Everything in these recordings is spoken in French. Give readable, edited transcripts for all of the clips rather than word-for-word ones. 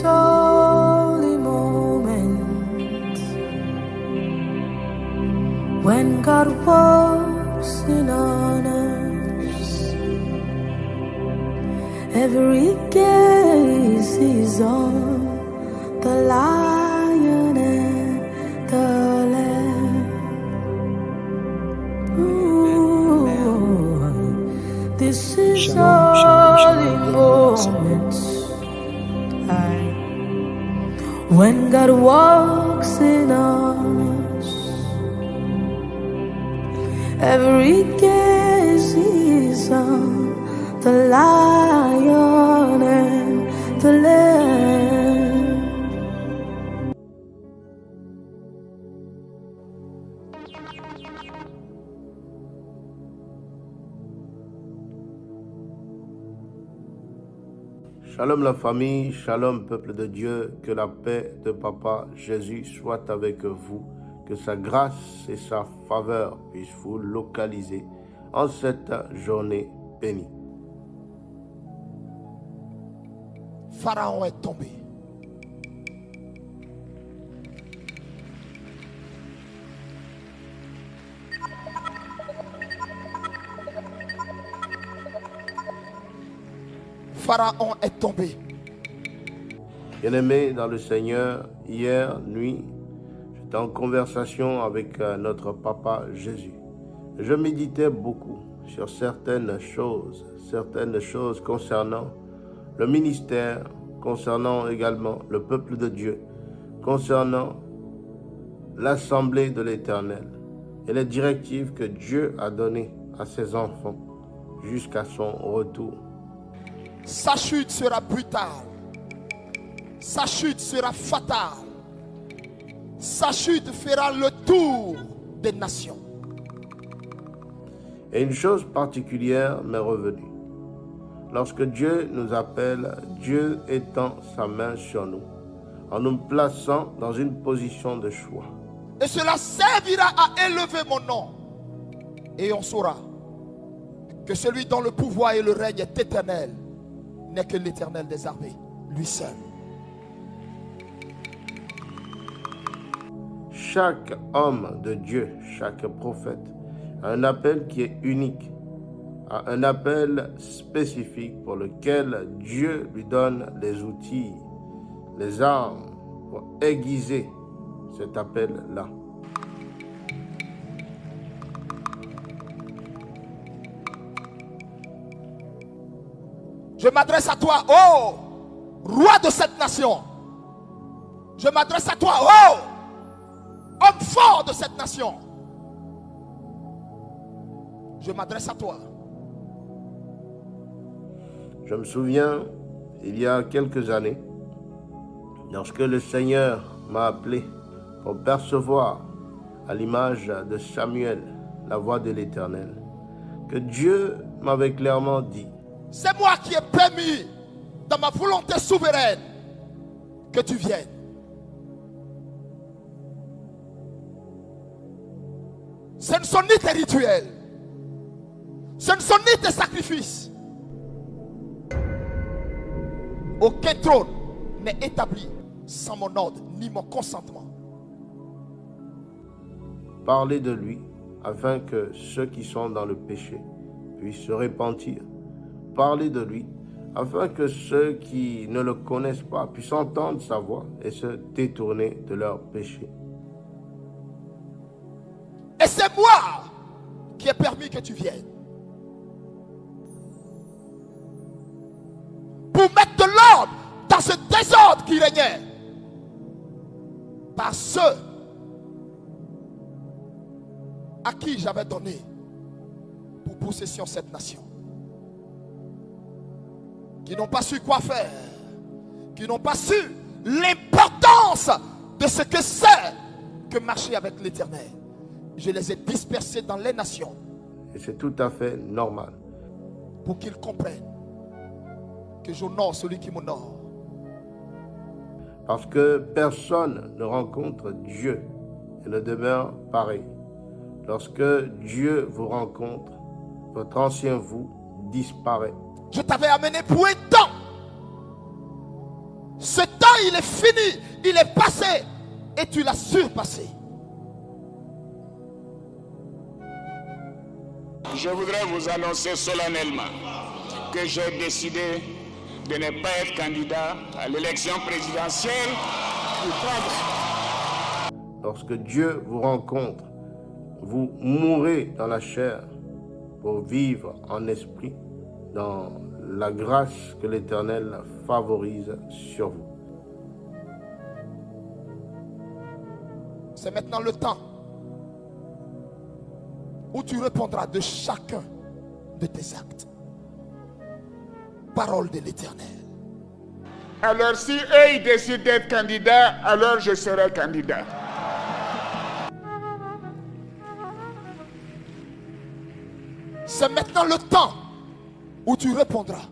holy moment when God walks in on us. Every gaze is on the Lion and the Lamb. Ooh, this is holy moment when God walks in on us. Every gaze is on the Lion and the Lamb. Shalom la famille, shalom peuple de Dieu, que la paix de Papa Jésus soit avec vous, que sa grâce et sa faveur puissent vous localiser en cette journée bénie. Pharaon est tombé. Pharaon est tombé. Bien-aimés dans le Seigneur, hier nuit, j'étais en conversation avec notre Papa Jésus. Je méditais beaucoup sur certaines choses concernant le ministère, concernant également le peuple de Dieu, concernant l'assemblée de l'Éternel et les directives que Dieu a données à ses enfants jusqu'à son retour. Sa chute sera brutale. Sa chute sera fatale. Sa chute fera le tour des nations. Et une chose particulière m'est revenue. Lorsque Dieu nous appelle, Dieu étend sa main sur nous, en nous plaçant dans une position de choix. Et cela servira à élever mon nom. Et on saura que celui dont le pouvoir et le règne est éternel n'est que l'Éternel des armées, lui seul. Chaque homme de Dieu, chaque prophète, a un appel qui est unique, a un appel spécifique pour lequel Dieu lui donne les outils, les armes pour aiguiser cet appel-là. Je m'adresse à toi, oh, roi de cette nation. Je m'adresse à toi, oh, homme fort de cette nation. Je m'adresse à toi. Je me souviens, il y a quelques années, lorsque le Seigneur m'a appelé pour percevoir à l'image de Samuel la voix de l'Éternel, que Dieu m'avait clairement dit: c'est moi qui ai permis, dans ma volonté souveraine, que tu viennes. Ce ne sont ni tes rituels, ce ne sont ni tes sacrifices. Aucun trône n'est établi sans mon ordre ni mon consentement. Parlez de lui afin que ceux qui sont dans le péché puissent se repentir. Parlez de lui afin que ceux qui ne le connaissent pas puissent entendre sa voix et se détourner de leurs péchés. Et c'est moi qui ai permis que tu viennes. Pour mettre de l'ordre dans ce désordre qui régnait. Par ceux à qui j'avais donné pour possession cette nation. Qui n'ont pas su quoi faire. Qui n'ont pas su l'importance de ce que c'est que marcher avec l'Éternel. Je les ai dispersés dans les nations. Et c'est tout à fait normal. Pour qu'ils comprennent que j'honore celui qui m'honore. Parce que personne ne rencontre Dieu et ne demeure pareil. Lorsque Dieu vous rencontre, votre ancien vous disparaît. Je t'avais amené pour un temps. Ce temps il est fini, il est passé et tu l'as surpassé. Je voudrais vous annoncer solennellement que j'ai décidé de ne pas être candidat à l'élection présidentielle du 30. Lorsque Dieu vous rencontre, vous mourrez dans la chair pour vivre en esprit dans la grâce que l'Éternel favorise sur vous. C'est maintenant le temps où tu répondras de chacun de tes actes. Parole de l'Éternel. Alors si eux ils décident d'être candidats, alors je serai candidat. C'est maintenant le temps où tu répondras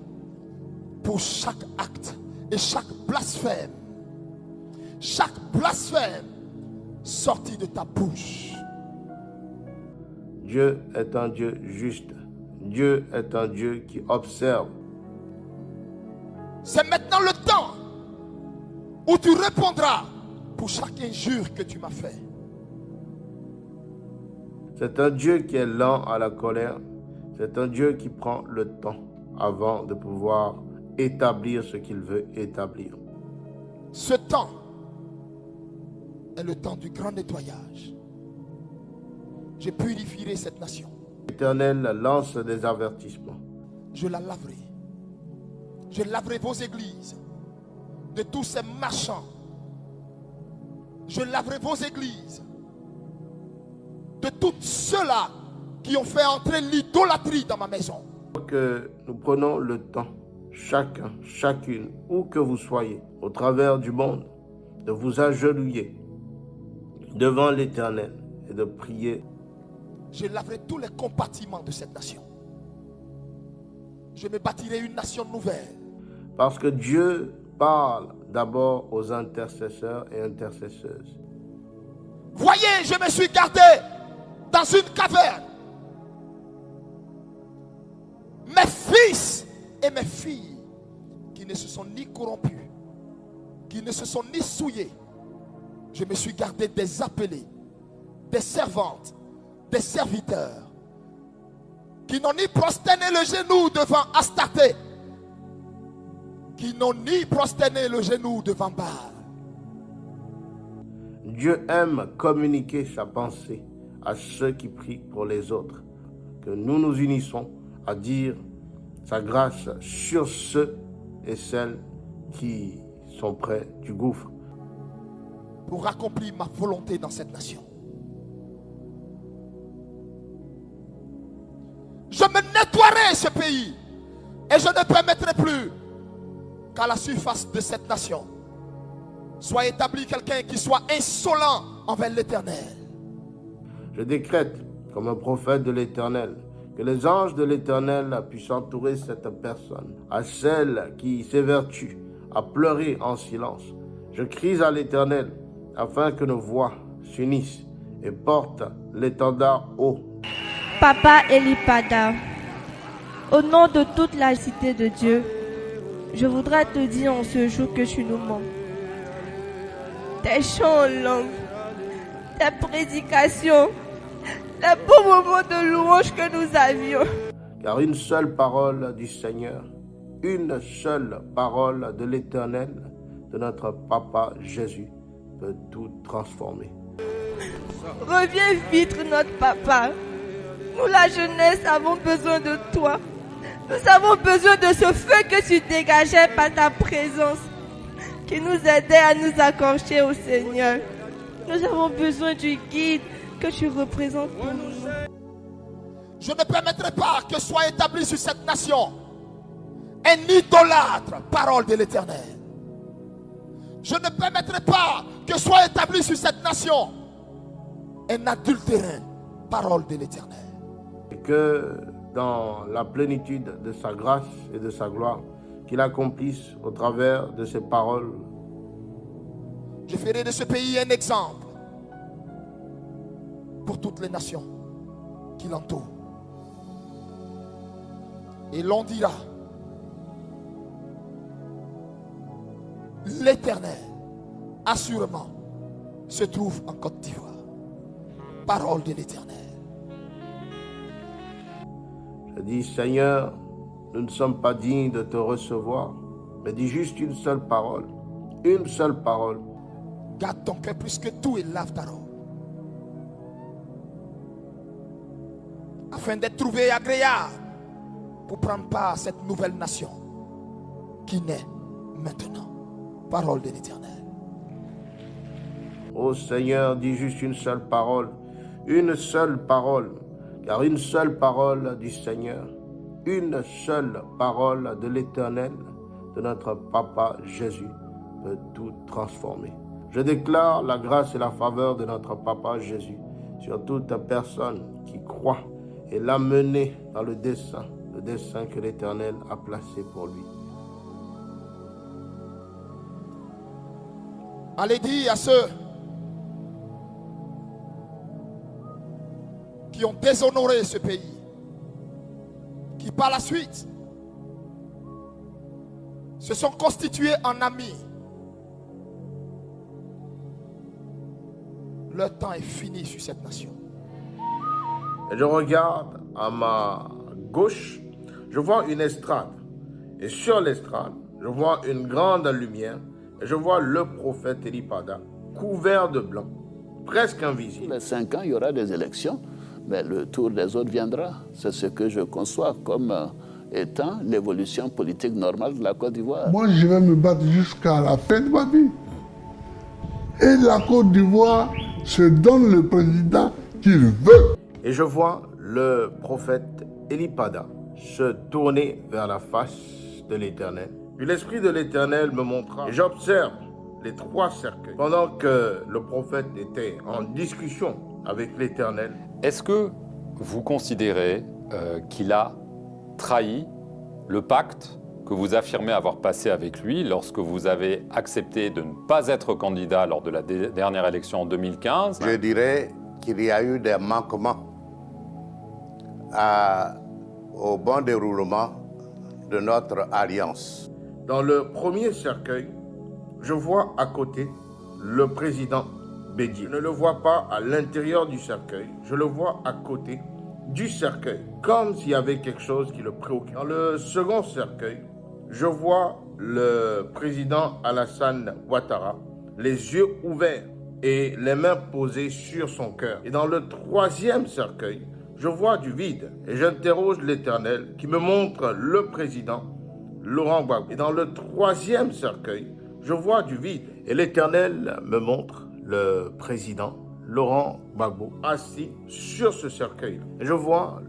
pour chaque acte et chaque blasphème sorti de ta bouche. Dieu est un Dieu juste. Dieu est un Dieu qui observe. C'est maintenant le temps où tu répondras pour chaque injure que tu m'as fait. C'est un Dieu qui est lent à la colère. C'est un Dieu qui prend le temps avant de pouvoir établir ce qu'il veut établir. Ce temps est le temps du grand nettoyage. Je purifierai cette nation. L'Éternel lance des avertissements. Je la laverai. Je laverai vos églises de tous ces marchands. Je laverai vos églises de tous ceux-là qui ont fait entrer l'idolâtrie dans ma maison. Que nous prenons le temps, chacun, chacune, où que vous soyez, au travers du monde, de vous agenouiller devant l'Éternel et de prier. Je laverai tous les compartiments de cette nation. Je me bâtirai une nation nouvelle. Parce que Dieu parle d'abord aux intercesseurs et intercesseuses. Voyez, je me suis gardé dans une caverne. Mes fils et mes filles qui ne se sont ni corrompus, qui ne se sont ni souillés, je me suis gardé des appelés, des servantes, des serviteurs qui n'ont ni prosterné le genou devant Astarté, qui n'ont ni prosterné le genou devant Baal. Dieu aime communiquer sa pensée à ceux qui prient pour les autres. Que nous nous unissons à dire sa grâce sur ceux et celles qui sont près du gouffre. Pour accomplir ma volonté dans cette nation. Je me nettoierai ce pays et je ne permettrai plus qu'à la surface de cette nation soit établi quelqu'un qui soit insolent envers l'Éternel. Je décrète, comme un prophète de l'Éternel, que les anges de l'Éternel puissent entourer cette personne, à celle qui s'évertue à pleurer en silence. Je crie à l'Éternel afin que nos voix s'unissent et portent l'étendard haut. Papa Elipada, au nom de toute la cité de Dieu, je voudrais te dire en ce jour que tu nous manques. Tes chants en langue, tes prédications, les beaux moments de louange que nous avions. Car une seule parole du Seigneur, une seule parole de l'Éternel, de notre Papa Jésus, peut tout transformer. Reviens vite, notre papa. Nous, la jeunesse, avons besoin de toi. Nous avons besoin de ce feu que tu dégageais par ta présence, qui nous aidait à nous accrocher au Seigneur. Nous avons besoin du guide que tu représentes pour nous. Je ne permettrai pas que soit établi sur cette nation un idolâtre, parole de l'Éternel. Je ne permettrai pas que soit établi sur cette nation un adultérin, parole de l'Éternel. Et que dans la plénitude de sa grâce et de sa gloire, qu'il accomplisse au travers de ses paroles. Je ferai de ce pays un exemple pour toutes les nations qui l'entourent. Et l'on dira, l'Éternel assurément, se trouve en Côte d'Ivoire. Parole de l'Éternel. Je dis, Seigneur, nous ne sommes pas dignes de te recevoir, mais dis juste une seule parole. Une seule parole. Garde ton cœur plus que tout et lave ta robe. Afin d'être trouvé agréable pour prendre part à cette nouvelle nation qui naît maintenant. Parole de l'Éternel. Ô Seigneur, dis juste une seule parole. Une seule parole. Car une seule parole du Seigneur, une seule parole de l'Éternel, de notre Papa Jésus, peut tout transformer. Je déclare la grâce et la faveur de notre Papa Jésus sur toute personne qui croit et l'amener dans le dessein que l'Éternel a placé pour lui. Allez dire à ceux qui ont déshonoré ce pays, qui par la suite se sont constitués en amis. Leur temps est fini sur cette nation. Et je regarde à ma gauche, je vois une estrade. Et sur l'estrade, je vois une grande lumière. Et je vois le prophète Elipada, couvert de blanc, presque invisible. Tous les 5 ans, il y aura des élections, mais le tour des autres viendra. C'est ce que je conçois comme étant l'évolution politique normale de la Côte d'Ivoire. Moi, je vais me battre jusqu'à la fin de ma vie. Et la Côte d'Ivoire se donne le président qu'il veut. Et je vois le prophète Elipada se tourner vers la face de l'Éternel. Puis l'Esprit de l'Éternel me montra, et j'observe les 3 cercueils. Pendant que le prophète était en discussion avec l'Éternel. Est-ce que vous considérez qu'il a trahi le pacte que vous affirmez avoir passé avec lui lorsque vous avez accepté de ne pas être candidat lors de la dernière élection en 2015? Je dirais qu'il y a eu des manquements au bon déroulement de notre alliance. Dans le premier cercueil, je vois à côté le président Bédié. Je ne le vois pas à l'intérieur du cercueil, je le vois à côté du cercueil, comme s'il y avait quelque chose qui le préoccupe. Dans le second cercueil, je vois le président Alassane Ouattara, les yeux ouverts et les mains posées sur son cœur. Et dans le troisième cercueil, je vois du vide et j'interroge l'Éternel qui me montre le président Laurent Gbagbo. Et dans le troisième cercueil, je vois du vide et l'Éternel me montre le président Laurent Gbagbo assis sur ce cercueil. Et je vois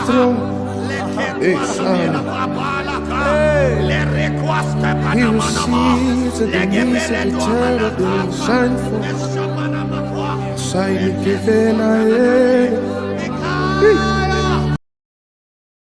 throne. He receives the knees of the terrible, shine forth. Sign given I am.